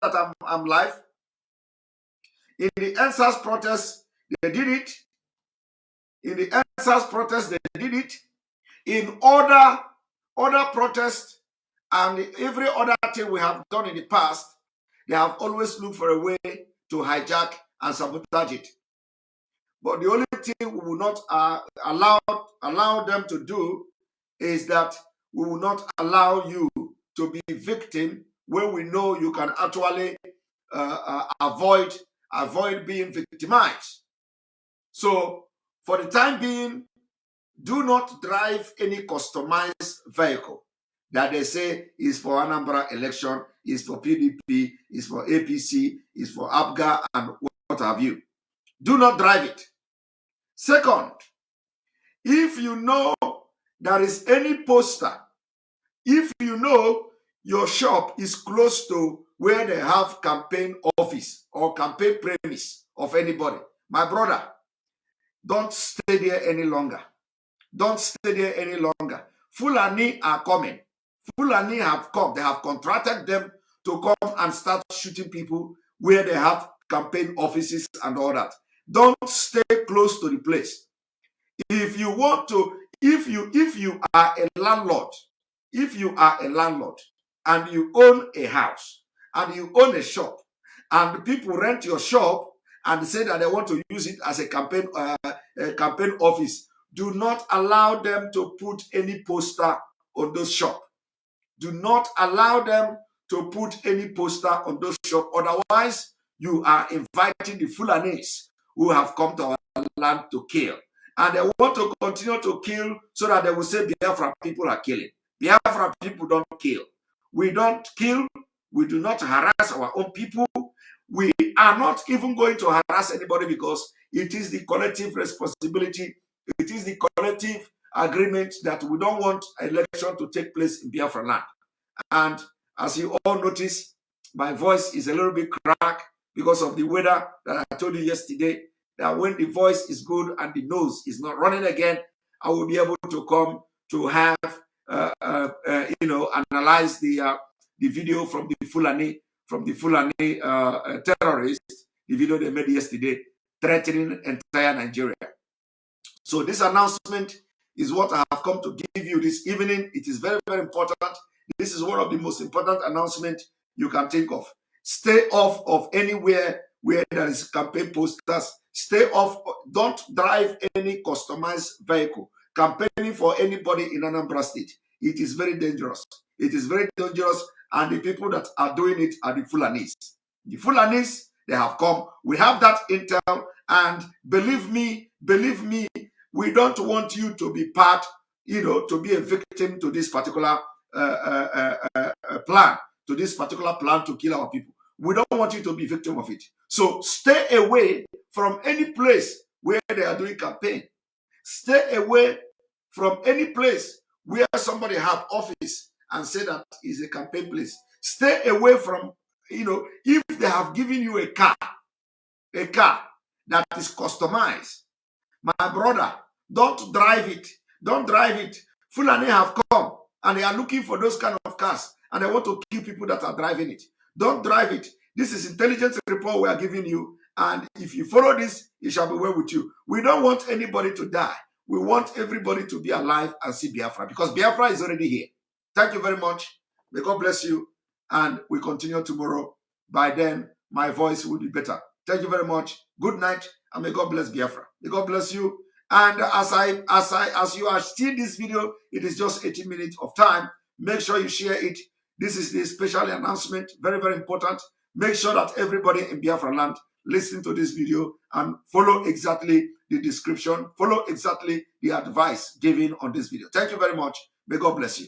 that I'm live. In the NSAS protest, they did it. In the NSAS protest, they did it. In other protests and every other thing we have done in the past, they have always looked for a way to hijack and sabotage it. But the only thing we will not allow them to do is that we will not allow you to be victim when we know you can actually avoid being victimized. So for the time being, do not drive any customized vehicle that they say is for Anambra election, is for PDP, is for APC, is for ABGA, and what have you. Do not drive it. Second, if you know there is any poster, if you know your shop is close to where they have campaign office or campaign premise of anybody, my brother, don't stay there any longer. Don't stay there any longer. Fulani are coming. Fulani have come. They have contracted them to come and start shooting people where they have campaign offices and all that. Don't stay close to the place. If you want to, if you are a landlord, and you own a house and you own a shop and people rent your shop and say that they want to use it as a campaign office, do not allow them to put any poster on those shops. Do not allow them to put any poster on those shops. Otherwise, you are inviting the Fulanis who have come to our land to kill. And they want to continue to kill so that they will say Biafra people are killing. Biafra people don't kill. We don't kill. We do not harass our own people. We are not even going to harass anybody because it is the collective responsibility. It is the collective agreement that we don't want election to take place in Biafra land. And as you all notice, my voice is a little bit cracked because of the weather that I told you yesterday, that when the voice is good and the nose is not running again, I will be able to come to have, analyze the video from the Fulani terrorists, the video they made yesterday, threatening entire Nigeria. So this announcement is what I have come to give you this evening. It is very, very important. This is one of the most important announcements you can think of. Stay off of anywhere where there is campaign posters. Stay off. Don't drive any customized vehicle campaigning for anybody in Anambra State. It is very dangerous. It is very dangerous, and the people that are doing it are the Fulanis. The Fulanis, they have come. We have that intel, and believe me, we don't want you to be part, to be a victim to this particular plan, to kill our people. We don't want you to be victim of it. So stay away from any place where they are doing campaign. Stay away from any place where somebody have office and say that is a campaign place. Stay away from, if they have given you a car that is customized, my brother, don't drive it. Don't drive it. Fulani have come and they are looking for those kind of cars and they want to kill people that are driving it. Don't drive it. This is intelligence report we are giving you, and if you follow this, it shall be well with you. We don't want anybody to die. We want everybody to be alive and see Biafra, because Biafra is already here. Thank you very much. May God bless you, and we continue tomorrow. By then, my voice will be better. Thank you very much. Good night, and may God bless Biafra. May God bless you. And as you are seeing this video, it is just 18 minutes of time. Make sure you share it. This is the special announcement, very, very important. Make sure that everybody in Biafra land listen to this video and follow exactly the description, follow exactly the advice given on this video. Thank you very much. May God bless you.